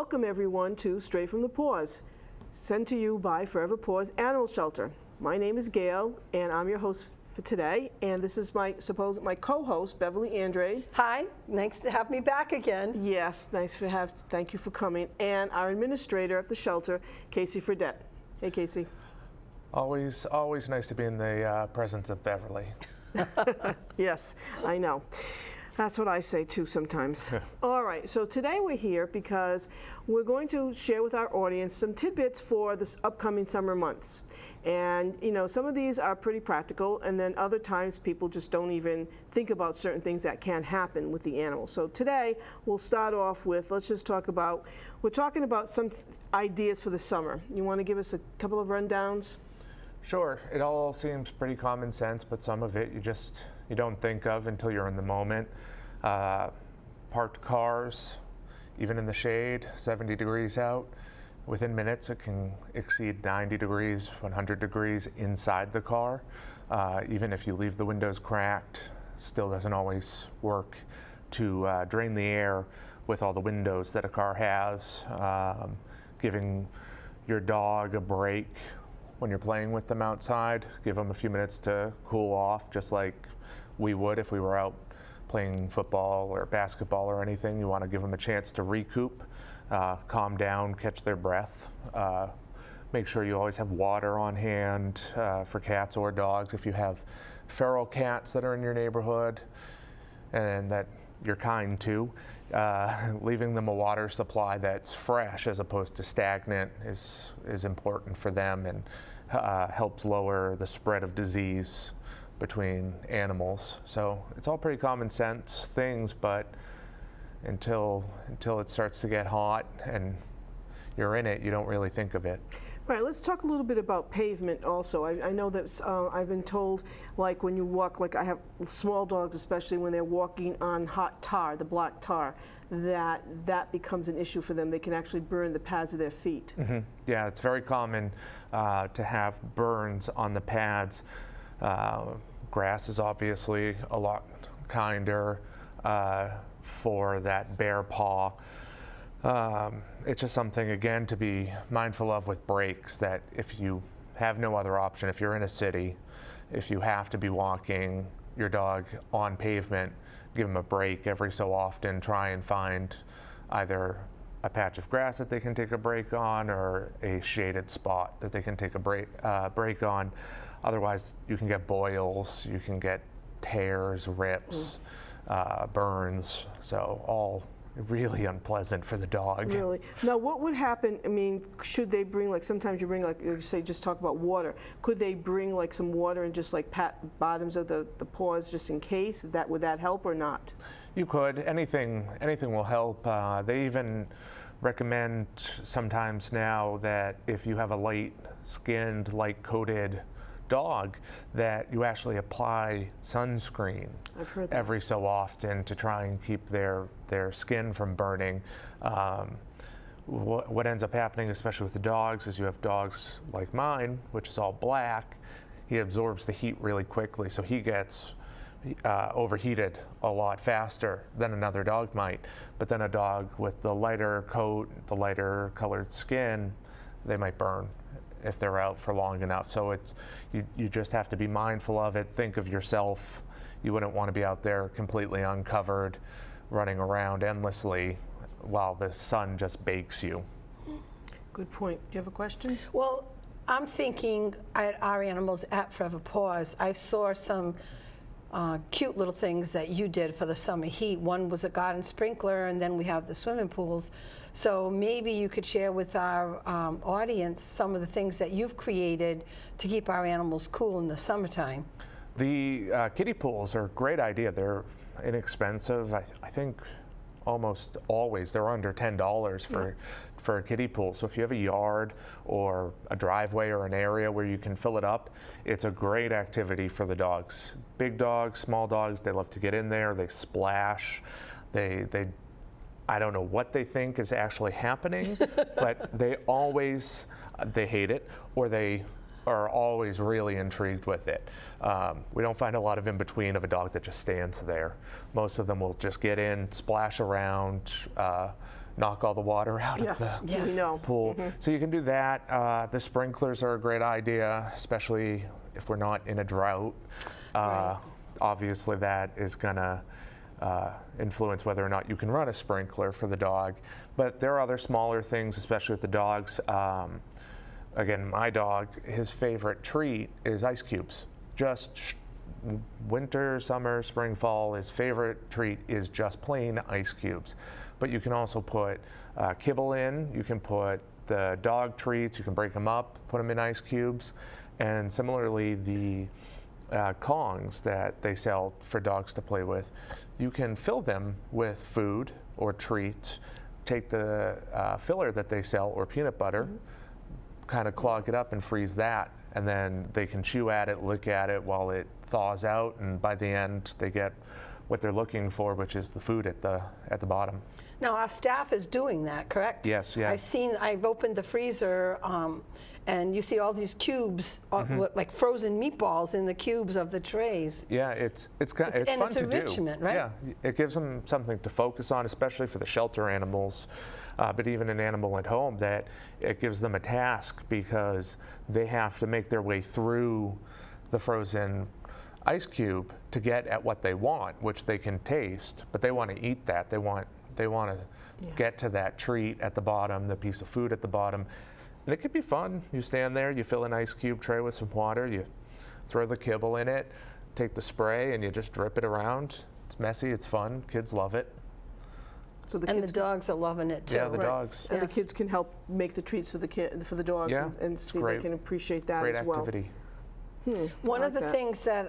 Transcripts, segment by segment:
Welcome everyone to Straight from the Paws, sent to you by Forever Paws Animal Shelter. My name is Gail, and I'm your host for today, and this is my co-host, Beverly Andre. Hi, nice to have me back again. Yes, thank you for coming, and our administrator at the shelter, Casey Fredette. Hey, Casey. Always nice to be in the presence of Beverly. Yes, I know. That's what I say too sometimes. All right, so today we're here because we're going to share with our audience some tidbits for this upcoming summer months. And you know, some of these are pretty practical, and then other times people just don't even think about certain things that can happen with the animal. So today we'll start off with, we're talking about some ideas for the summer. You want to give us a couple of rundowns? Sure, it all seems pretty common sense, but some of it you don't think of until you're in the moment. Parked cars, even in the shade, 70 degrees out, within minutes it can exceed 90 degrees, 100 degrees inside the car. Even if you leave the windows cracked, still doesn't always work to drain the air with all the windows that a car has. Giving your dog a break when you're playing with them outside, give them a few minutes to cool off, just like we would if we were out playing football or basketball or anything. You want to give them a chance to recoup, calm down, catch their breath. Make sure you always have water on hand for cats or dogs. If you have feral cats that are in your neighborhood and that you're kind to, leaving them a water supply that's fresh as opposed to stagnant is important for them, and helps lower the spread of disease between animals. So it's all pretty common sense things, but until it starts to get hot and you're in it, you don't really think of it. Right, let's talk a little bit about pavement also. I know that I've been told, like when you walk, like I have small dogs, especially when they're walking on hot tar, the black tar, that becomes an issue for them. They can actually burn the pads of their feet. Mm-hmm. Yeah, it's very common to have burns on the pads. Grass is obviously a lot kinder for that bare paw. It's just something, again, to be mindful of with brakes, that if you have no other option, if you're in a city, if you have to be walking your dog on pavement, give them a break every so often. Try and find either a patch of grass that they can take a break on or a shaded spot that they can take a break on. Otherwise, you can get boils, you can get tears, rips, burns, so all really unpleasant for the dog. Really? Now, what would happen, I mean, should they bring, like, sometimes you bring, like, you say, just talk about water. Could they bring, like, some water and just, like, pat the bottoms of the paws just in case? Would that help or not? You could. Anything will help. They even recommend sometimes now that if you have a light-skinned, light-coated dog, that you actually apply sunscreen every so often to try and keep their skin from burning. What ends up happening, especially with the dogs, is you have dogs like mine, which is all black. He absorbs the heat really quickly, so he gets overheated a lot faster than another dog might. But then a dog with the lighter coat, the lighter colored skin, they might burn if they're out for long enough. So you just have to be mindful of it. Think of yourself. You wouldn't want to be out there completely uncovered, running around endlessly while the sun just bakes you. Good point. Do you have a question? Well, I'm thinking at our animals at Forever Paws, I saw some cute little things that you did for the summer heat. One was a garden sprinkler, and then we have the swimming pools. So maybe you could share with our audience some of the things that you've created to keep our animals cool in the summertime. The kiddie pools are a great idea. They're inexpensive. I think almost always they're under $10 for a kiddie pool. So if you have a yard or a driveway or an area where you can fill it up, it's a great activity for the dogs. Big dogs, small dogs, they love to get in there. They splash. I don't know what they think is actually happening, but they hate it, or they are always really intrigued with it. We don't find a lot of in between of a dog that just stands there. Most of them will just get in, splash around, knock all the water out Yeah, of the Yes. we know. pool. So you can do that. The sprinklers are a great idea, especially if we're not in a drought. Right. Obviously, that is going to influence whether or not you can run a sprinkler for the dog. But there are other smaller things, especially with the dogs. Again, my dog, his favorite treat is ice cubes. Winter, summer, spring, fall, his favorite treat is just plain ice cubes. But you can also put kibble in, you can put the dog treats, you can break them up, put them in ice cubes. And similarly, the Kongs that they sell for dogs to play with, you can fill them with food or treats, take the filler that they sell or peanut butter, kind of clog it up and freeze that, and then they can chew at it, lick at it while it thaws out, and by the end they get what they're looking for, which is the food at the bottom. Now, our staff is doing that, correct? Yes, yeah. I've opened the freezer, and you see all these cubes, like frozen meatballs in the cubes of the trays. Yeah, it's and fun it's to do. enrichment, right? Yeah, it gives them something to focus on, especially for the shelter animals, but even an animal at home, that it gives them a task because they have to make their way through the frozen ice cube to get at what they want, which they can taste, but they want to eat that. They want to get to that treat at the bottom, the piece of food at the bottom. And it can be fun. You stand there, you fill an ice cube tray with some water, you throw the kibble in it, take the spray, and you just drip it around. It's messy, it's fun, kids love it. So the And the kids dogs are loving it too. Yeah, the Right. dogs. and the Yes. kids can help make the treats for the dogs, Yeah, and it's see great. they can appreciate that Great as well. activity. One I of the like that. things that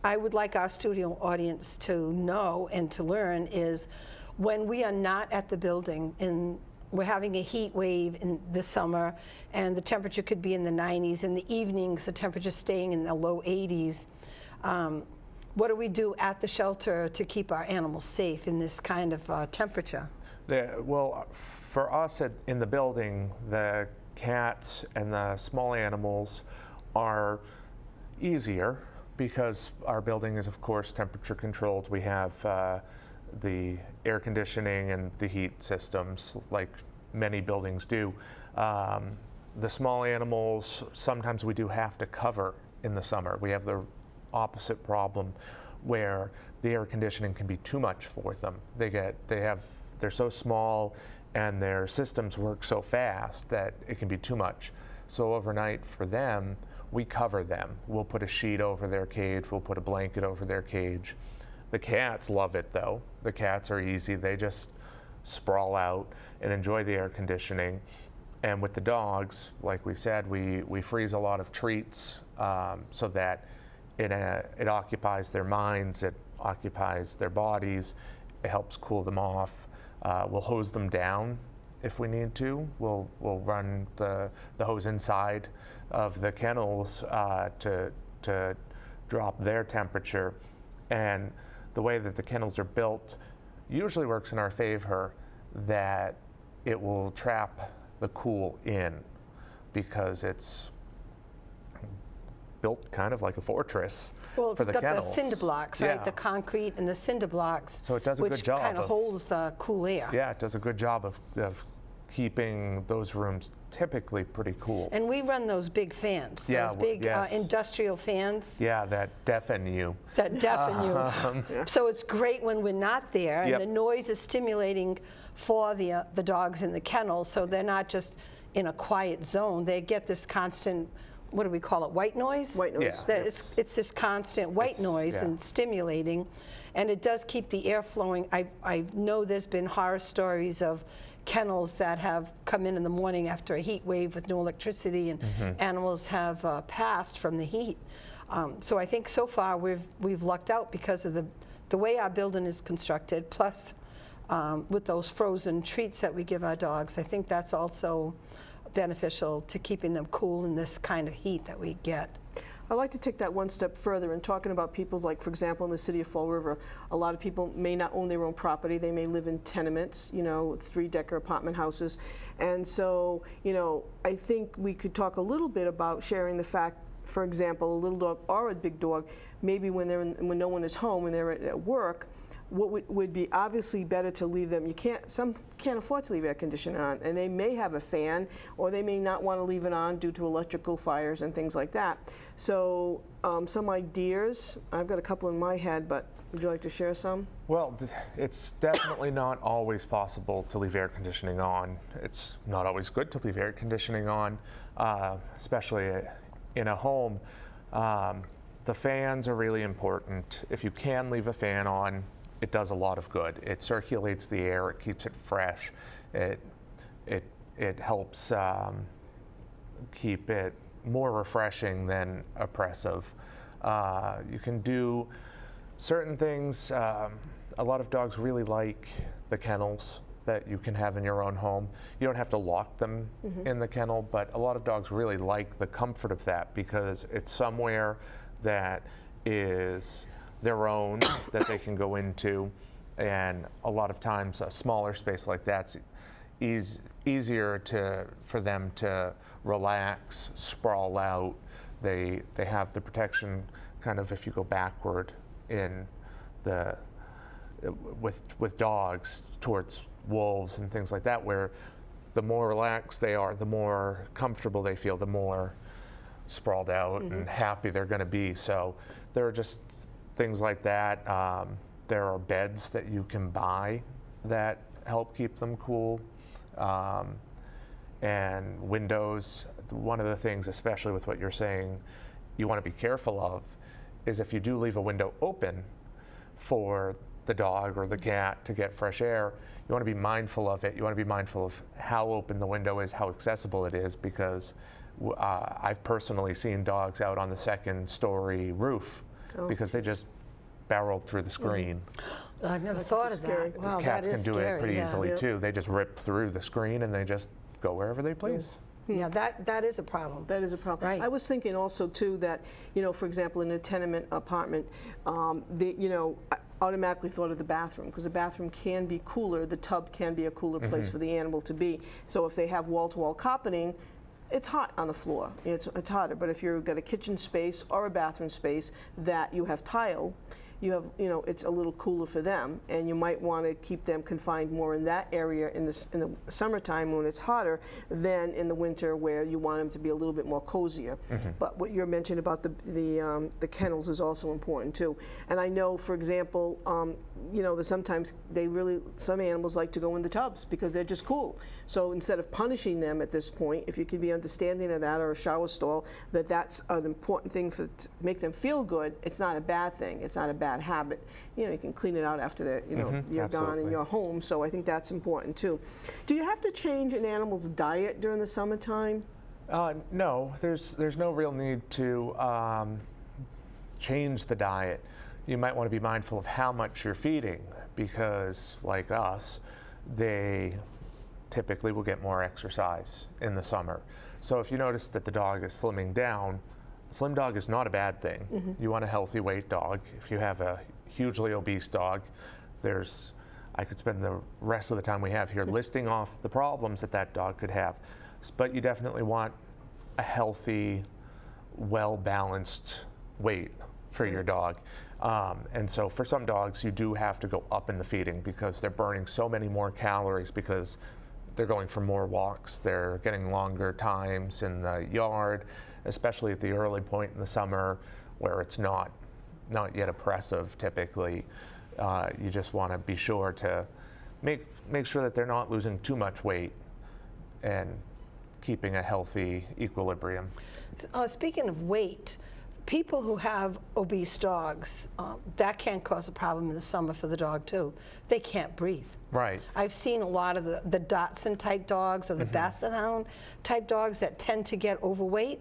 I would like our studio audience to know and to learn is when we are not at the building and we're having a heat wave in the summer and the temperature could be in the 90s, in the evenings the temperature's staying in the low 80s. What do we do at the shelter to keep our animals safe in this kind of temperature? Well, for us in the building, the cats and the small animals are easier because our building is, of course, temperature controlled. We have the air conditioning and the heat systems like many buildings do. The small animals, sometimes we do have to cover in the summer. We have the opposite problem where the air conditioning can be too much for them. They're so small and their systems work so fast that it can be too much. So overnight for them, we cover them. We'll put a sheet over their cage, we'll put a blanket over their cage. The cats love it though. The cats are easy. They just sprawl out and enjoy the air conditioning. And with the dogs, like we said, we freeze a lot of treats so that it occupies their minds, it occupies their bodies, it helps cool them off. We'll hose them down if we need to. We'll run the hose inside of the kennels to drop their temperature. And the way that the kennels are built usually works in our favor, that it will trap the cool in because it's built kind of like a fortress Well, it's for the got kennels. the cinder blocks, right? Yeah. The concrete and the cinder blocks. So it does a good job Which kind of of- holds the cool air. Yeah, it does a good job of keeping those rooms typically pretty cool. And we run those big fans, Yeah, those big yes. Industrial fans Yeah, that deafen you. that deafen you. So it's great when we're not there, and Yep. the noise is stimulating for the dogs in the kennel, so they're not just in a quiet zone. They get this constant, what do we call it, white noise? White noise. Yeah. That it's this constant white noise yeah. and stimulating, and it does keep the air flowing. I know there's been horror stories of kennels that have come in the morning after a heat wave with no electricity, and animals have passed from the heat. So I think so far we've lucked out because of the way our building is constructed, plus with those frozen treats that we give our dogs. I think that's also beneficial to keeping them cool in this kind of heat that we get. I'd like to take that one step further and talking about people like, for example, in the city of Fall River, a lot of people may not own their own property. They may live in tenements, 3-decker apartment houses. And so, I think we could talk a little bit about sharing the fact, for example, a little dog or a big dog, maybe when no one is home, when they're at work, what would be obviously better to leave them. Some can't afford to leave air conditioning on, and they may have a fan, or they may not want to leave it on due to electrical fires and things like that. So some ideas, I've got a couple in my head, but would you like to share some? Well, it's definitely not always possible to leave air conditioning on. It's not always good to leave air conditioning on, especially in a home. The fans are really important. If you can leave a fan on, it does a lot of good. It circulates the air, it keeps it fresh, it helps keep it more refreshing than oppressive. You can do certain things. A lot of dogs really like the kennels that you can have in your own home. You don't have to lock them in the kennel, but a lot of dogs really like the comfort of that because it's somewhere that is their own that they can go into, and a lot of times a smaller space like that's easier for them to relax, sprawl out. They have the protection kind of if you go backward in with dogs towards wolves and things like that, where the more relaxed they are, the more comfortable they feel, the more sprawled out and happy they're going to be. So there are just things like that. There are beds that you can buy that help keep them cool, and windows. One of the things, especially with what you're saying, you want to be careful of is if you do leave a window open for the dog or the cat to get fresh air, you want to be mindful of it. You want to be mindful of how open the window is, how accessible it is, because I've personally seen dogs out on the second story roof because they just barreled through the screen. I've never thought of scary. that. Wow, Cats that can is do scary, it pretty yeah. easily too. They just rip through the screen and they just go wherever they please. Yeah, that is a problem. That is a problem. Right. I was thinking also too that, for example, in a tenement apartment, I automatically thought of the bathroom, because the bathroom can be cooler. The tub can be a cooler place for the animal to be. So if they have wall-to-wall carpeting, it's hot on the floor. It's hotter. But if you've got a kitchen space or a bathroom space that you have tile, it's a little cooler for them, and you might want to keep them confined more in that area in the summertime when it's hotter than in the winter where you want them to be a little bit more cozier. But what you're mentioning about the kennels is also important too. And I know, for example, that sometimes some animals like to go in the tubs because they're just cool. So instead of punishing them at this point, if you can be understanding of that, or a shower stall, that's an important thing to make them feel good. It's not a bad thing. It's not a bad habit. You can clean it out after you're gone and you're home. So I think that's important too. Do you have to change an animal's diet during the summertime? No, there's no real need to change the diet. You might want to be mindful of how much you're feeding, because like us, they typically will get more exercise in the summer. So if you notice that the dog is slimming down, a slim dog is not a bad thing. You want a healthy weight dog. If you have a hugely obese dog, I could spend the rest of the time we have here listing off the problems that dog could have. But you definitely want a healthy, well-balanced weight for your dog. And so for some dogs, you do have to go up in the feeding because they're burning so many more calories because they're going for more walks. They're getting longer times in the yard, especially at the early point in the summer where it's not yet oppressive typically. You just want to be sure to make sure that they're not losing too much weight and keeping a healthy equilibrium. Speaking of weight, people who have obese dogs, that can cause a problem in the summer for the dog too. They can't breathe. Right. I've seen a lot of the Dachshund type dogs or the Basset Hound type dogs that tend to get overweight,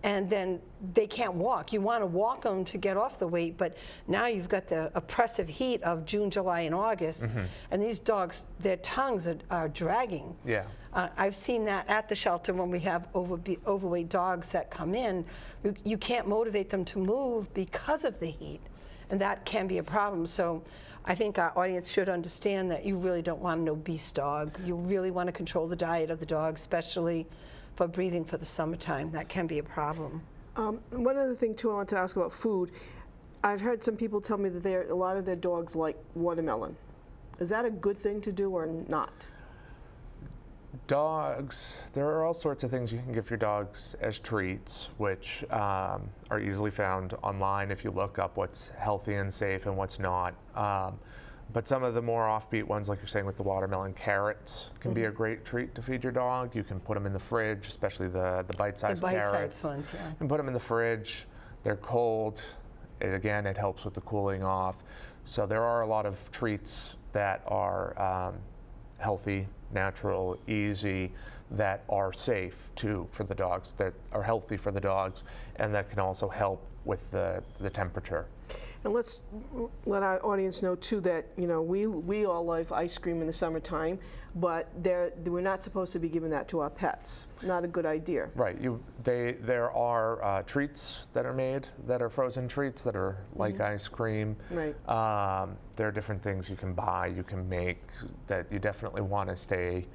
and then they can't walk. You want to walk them to get off the weight, but now you've got the oppressive heat of June, July, and August, and these dogs, their tongues are dragging. Yeah. I've seen that at the shelter when we have overweight dogs that come in. You can't motivate them to move because of the heat, and that can be a problem. So I think our audience should understand that you really don't want an obese dog. You really want to control the diet of the dog, especially for breathing for the summertime. That can be a problem. One other thing too I want to ask about food. I've heard some people tell me that a lot of their dogs like watermelon. Is that a good thing to do or not? Dogs, there are all sorts of things you can give your dogs as treats, which are easily found online if you look up what's healthy and safe and what's not. But some of the more offbeat ones, like you're saying with the watermelon, carrots can be a great treat to feed your dog. You can put them in the fridge, especially the bite-sized carrots. The bite-sized ones, yeah. And put them in the fridge. They're cold. Again, it helps with the cooling off. So there are a lot of treats that are healthy, natural, easy, that are safe too for the dogs, that are healthy for the dogs, and that can also help with the temperature. And let's let our audience know too that, you know, we all love ice cream in the summertime, but we're not supposed to be giving that to our pets. Not a good idea. Right. There are treats that are made that are frozen treats that are like ice cream. Right. There are different things you can buy, you can make, that you definitely want to stay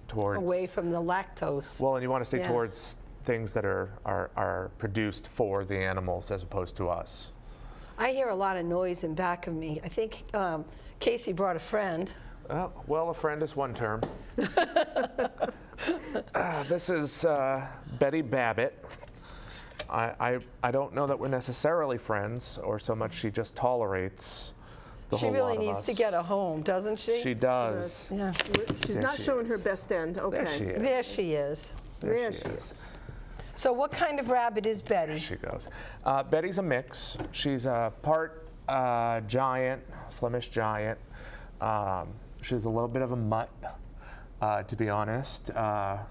towards. Away from the lactose. Well, and you want to stay Yeah. towards things that are produced for the animals as opposed to us. I hear a lot of noise in back of me. I think Casey brought a friend. Well, a friend is one term. This is Betty Babbitt. I don't know that we're necessarily friends, or so much she just tolerates the She whole really lot of needs us. to get a home, doesn't she? She does. Yeah. She's There not she showing her is. best end. Okay. There she is. There she is. There she is. So what kind of rabbit is Betty? There she goes. Betty's a mix. She's a part giant, Flemish giant. She's a little bit of a mutt, to be honest. Hi.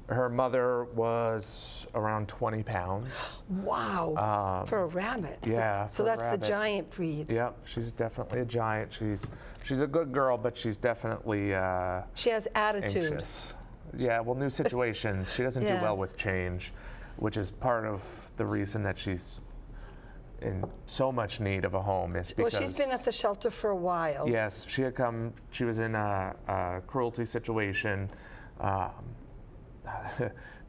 Her mother was around 20 pounds. Wow, for a rabbit. Yeah. So for a that's the rabbit. giant breeds. Yep, she's definitely a giant. She's a good girl, but she's definitely She has attitude. anxious. Yeah, well, new situations. She doesn't do Yeah. well with change, which is part of the reason that she's in so much need of a home. Is Well, because she's been at the shelter for a while. yes, she had come. She was in a cruelty situation.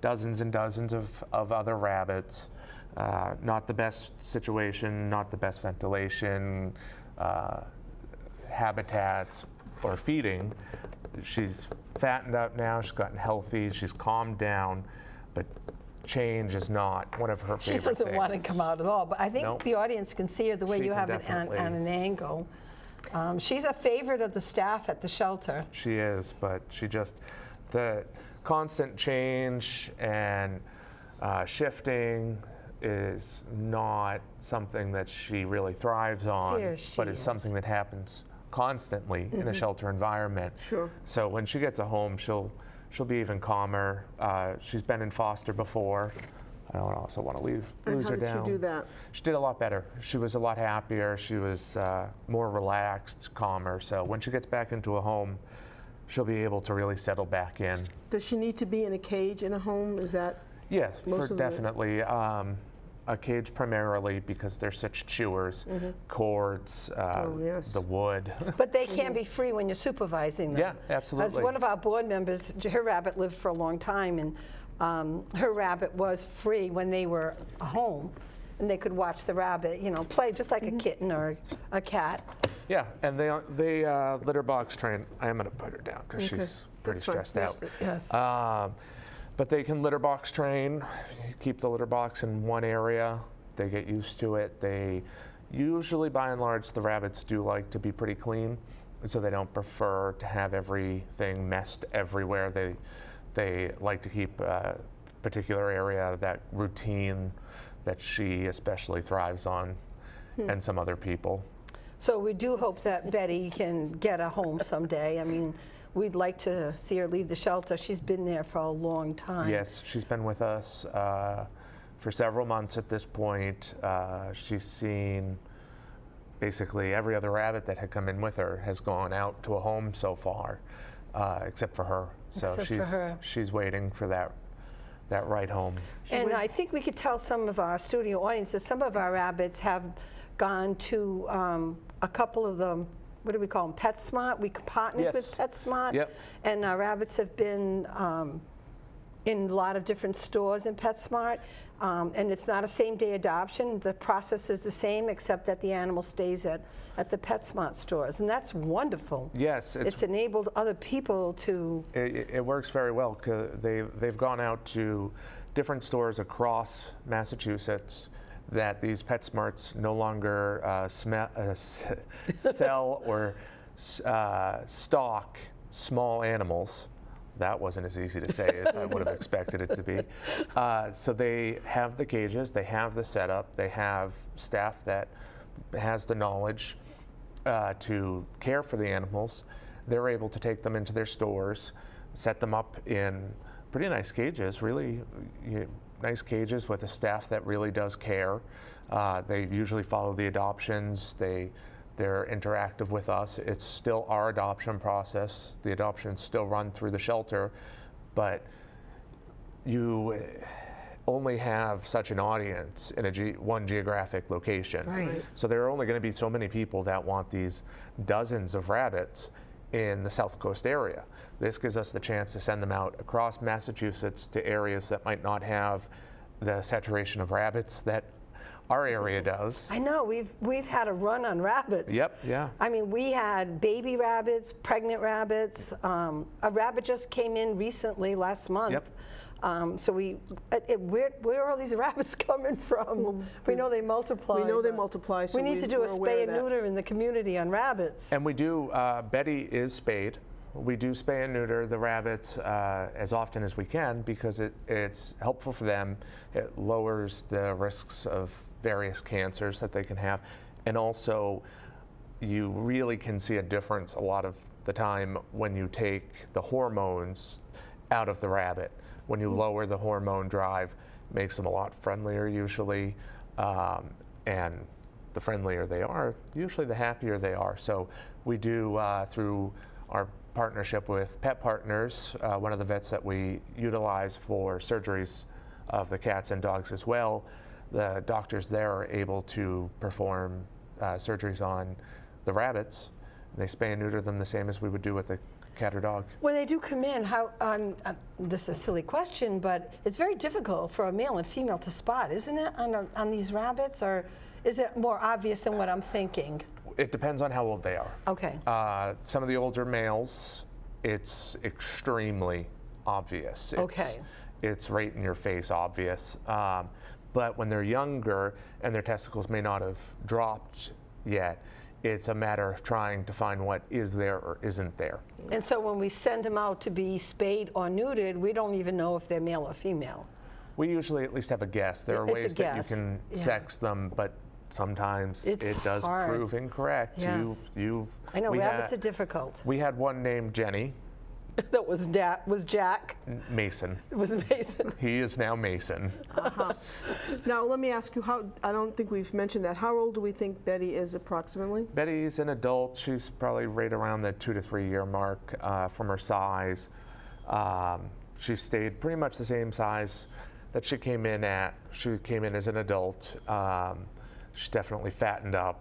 Dozens and dozens of other rabbits. Not the best situation, not the best ventilation, habitats, or feeding. She's fattened up now, she's gotten healthy, she's calmed down, but change is not one of her She favorite doesn't want to things. come out at all, but I think Nope. the audience can see her the way She you can have it definitely. at an angle. She's a favorite of the staff at the shelter. She is, but the constant change and shifting is not something that she really thrives on, There she but it's is. something that happens constantly in a shelter environment. Sure. So when she gets a home, she'll be even calmer. She's been in foster before. I don't also want to lose And how her did down. she do that? She did a lot better. She was a lot happier. She was more relaxed, calmer. So when she gets back into a home, she'll be able to really settle back in. Does she need to be in a cage in a home? Is that Yes, Most for of the- definitely. A cage primarily because they're such chewers. Cords, yes. the wood. But they can be free when you're supervising them. Yeah, absolutely. As one of our board members, her rabbit lived for a long time, and her rabbit was free when they were home, and they could watch the rabbit, you know, play just like a kitten or a cat. Yeah, and they litter box train. I am going to put her down because she's pretty That's fine. stressed out. Yes. But they can litter box train, keep the litter box in one area. They get used to it. They usually, by and large, the rabbits do like to be pretty clean, so they don't prefer to have everything messed everywhere. They like to keep a particular area, that routine that she especially thrives on, and some other people. So we do hope that Betty can get a home someday. I mean, we'd like to see her leave the shelter. She's been there for a long time. Yes, she's been with us for several months at this point. She's seen basically every other rabbit that had come in with her has gone out to a home so far, except for her. So Except for her. she's waiting for that right home. And I think we could tell some of our studio audience that some of our rabbits have gone to a couple of them. What do we call them? PetSmart. We partnered with Yes. PetSmart. Yep. And our rabbits have been in a lot of different stores in PetSmart, and it's not a same-day adoption. The process is the same, except that the animal stays at the PetSmart stores, and that's wonderful. Yes, It's enabled other people to. it works very well because they've gone out to different stores across Massachusetts that these PetSmarts no longer sell or stock small animals. That wasn't as easy to say as I would have expected it to be. So they have the cages, they have the setup, they have staff that has the knowledge to care for the animals. They're able to take them into their stores, set them up in pretty nice cages, really nice cages with a staff that really does care. They usually follow the adoptions. They're interactive with us. It's still our adoption process. The adoptions still run through the shelter, but you only have such an audience in one geographic location. Right. So there are only going to be so many people that want these dozens of rabbits in the South Coast area. This gives us the chance to send them out across Massachusetts to areas that might not have the saturation of rabbits that our area does. I know, we've had a run on rabbits. Yep, yeah. I mean, we had baby rabbits, pregnant rabbits. A rabbit just came in recently, last month. Yep. So where are all these rabbits coming from? We know they multiply. We know they but multiply, so we need to do a we're aware spay of and that. neuter in the community on rabbits. And we do, Betty is spayed. We do spay and neuter the rabbits as often as we can because it's helpful for them. It lowers the risks of various cancers that they can have. And also, you really can see a difference a lot of the time when you take the hormones out of the rabbit. When you lower the hormone drive, it makes them a lot friendlier usually. And the friendlier they are, usually the happier they are. So we do, through our partnership with Pet Partners, one of the vets that we utilize for surgeries of the cats and dogs as well, the doctors there are able to perform surgeries on the rabbits. They spay and neuter them the same as we would do with a cat or dog. When they do come in, this is a silly question, but it's very difficult for a male and female to spot, isn't it, on these rabbits? Or is it more obvious than what I'm thinking? It depends on how old they are. Okay. Some of the older males, it's extremely obvious. Okay. It's right in your face obvious. But when they're younger and their testicles may not have dropped yet, it's a matter of trying to find what is there or isn't there. And so when we send them out to be spayed or neutered, we don't even know if they're male or female. We usually at least have a guess. There are It's a ways that you guess, can yeah. sex them, but sometimes It's it does hard. prove incorrect. Yes. I know, we rabbits had- are difficult. We had one named Jenny That was Jack. Mason. It was Mason. He is now Mason. Now, let me ask you, I don't think we've mentioned that. How old do we think Betty is approximately? Betty's an adult. She's probably right around the 2 to 3 year mark from her size. She stayed pretty much the same size that she came in at. She came in as an adult. She's definitely fattened up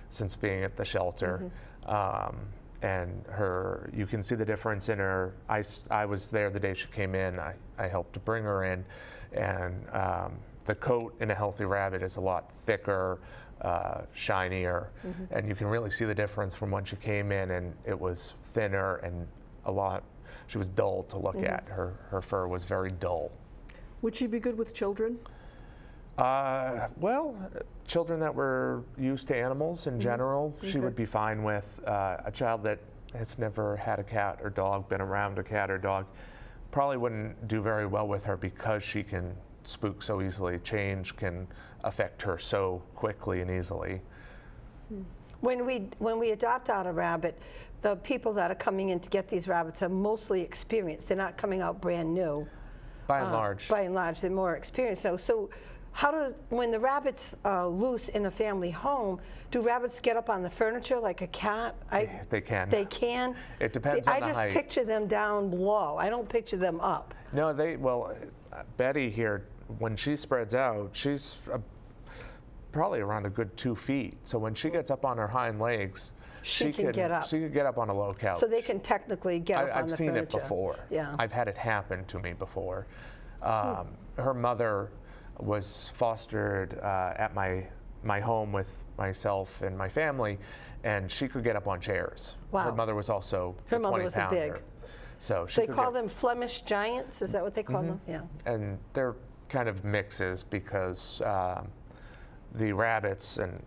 since being at the shelter. And you can see the difference in her. I was there the day she came in. I helped to bring her in, and the coat in a healthy rabbit is a lot thicker, shinier, and you can really see the difference from when she came in, and it was thinner and she was dull to look at. Her fur was very dull. Would she be good with children? Well, children that were used to animals in general, she would be fine with. A child that has never had a cat or dog, been around a cat or dog, probably wouldn't do very well with her because she can spook so easily. Change can affect her so quickly and easily. When we adopt out a rabbit, the people that are coming in to get these rabbits are mostly experienced. They're not coming out brand new. By and large. By and large, they're more experienced. So when the rabbit's loose in a family home, do rabbits get up on the furniture like a cat? They can. They can? It depends See, on the height. I just picture them down low. I don't picture them up. No, Betty here, when she spreads out, she's probably around a good 2 feet. So when she gets up on her hind legs, she can get up. She could get up on a low couch. So they can technically get up on I've the seen furniture. it before. Yeah. I've had it happen to me before. Her mother was fostered at my home with myself and my family, and she could get up on chairs. Wow. Her mother was also Her a mother was a 20-pounder. big. So she They could call get, them Flemish giants. Is that what they call them? Yeah. and they're kind of mixes because the rabbits, and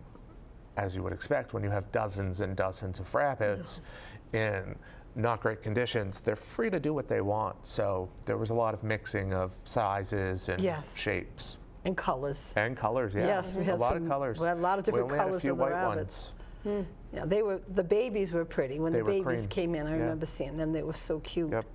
as you would expect, when you have dozens and dozens of rabbits in not great conditions, they're free to do what they want. So there was a lot of mixing of sizes and Yes. shapes. And colors. And colors, yeah. Yes, we a had lot some- of colors. we had a lot of different we only colors had a few of the white rabbits. ones. Yeah, the babies were pretty. When They the were babies cream. came in, I Yeah. remember seeing them. They were so cute. Yep.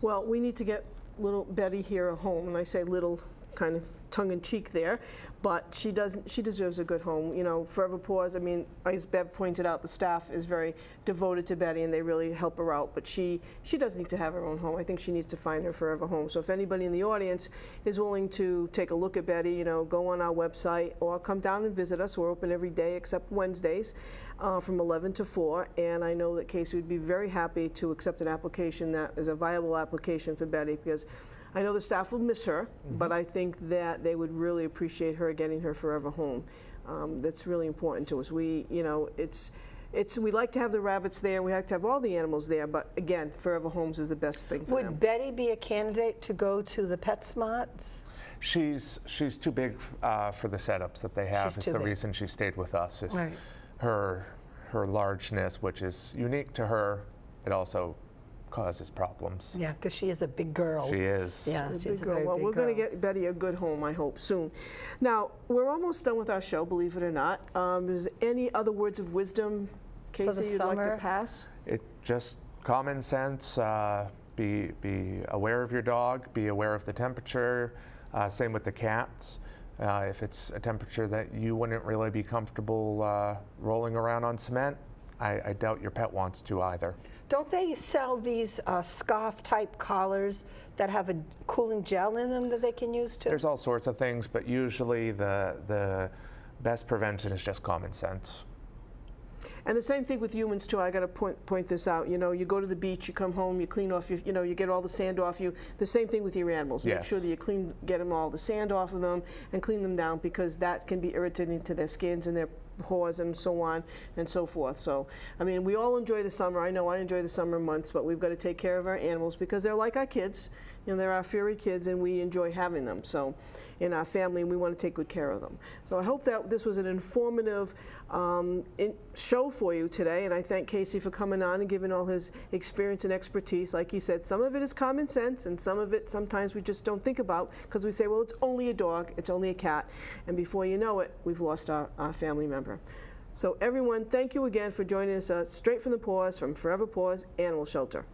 Well, we need to get little Betty here at home, and I say little kind of tongue-in-cheek there, but she deserves a good home. You know, Forever Paws, I mean, as Bev pointed out, the staff is very devoted to Betty, and they really help her out, but she does need to have her own home. I think she needs to find her forever home. So if anybody in the audience is willing to take a look at Betty, you know, go on our website or come down and visit us. We're open every day except Wednesdays from 11 to 4, and I know that Casey would be very happy to accept an application that is a viable application for Betty, because I know the staff will miss her, but I think that they would really appreciate her getting her forever home. That's really important to us. We, you know, we like to have the rabbits there. We like to have all the animals there, but again, forever homes is the best thing for them. Would Betty be a candidate to go to the PetSmarts? She's too big for the setups that they have. She's Is too the big. reason she stayed with us. Is Right. her largeness, which is unique to her. It also causes problems. Yeah, because she is a big girl. She is. Yeah, Big she's a girl. very Well, big we're going to girl. get Betty a good home, I hope, soon. Now, we're almost done with our show, believe it or not. Is any other words of wisdom, Casey, you'd like to summer? pass? It just common sense. Be aware of your dog. Be aware of the temperature. Same with the cats. If it's a temperature that you wouldn't really be comfortable rolling around on cement, I doubt your pet wants to either. Don't they sell these scarf-type collars that have a cooling gel in them that they can use too? There's all sorts of things, but usually the best prevention is just common sense. And the same thing with humans too. I got to point this out. You know, you go to the beach, you come home, you clean off you know, you get all the sand off you. The same thing with your animals. Make Yes. sure that you get them all the sand off of them and clean them down, because that can be irritating to their skins and their paws and so on and so forth. So, I mean, we all enjoy the summer. I know I enjoy the summer months, but we've got to take care of our animals because they're like our kids. You know, they're our furry kids, and we enjoy having them. So, in our family, we want to take good care of them. So I hope that this was an informative show for you today, and I thank Casey for coming on and giving all his experience and expertise. Like he said, some of it is common sense, and some of it sometimes we just don't think about because we say, well, it's only a dog, it's only a cat, and before you know it, we've lost our family member. So everyone, thank you again for joining us straight from the Paws, from Forever Paws Animal Shelter.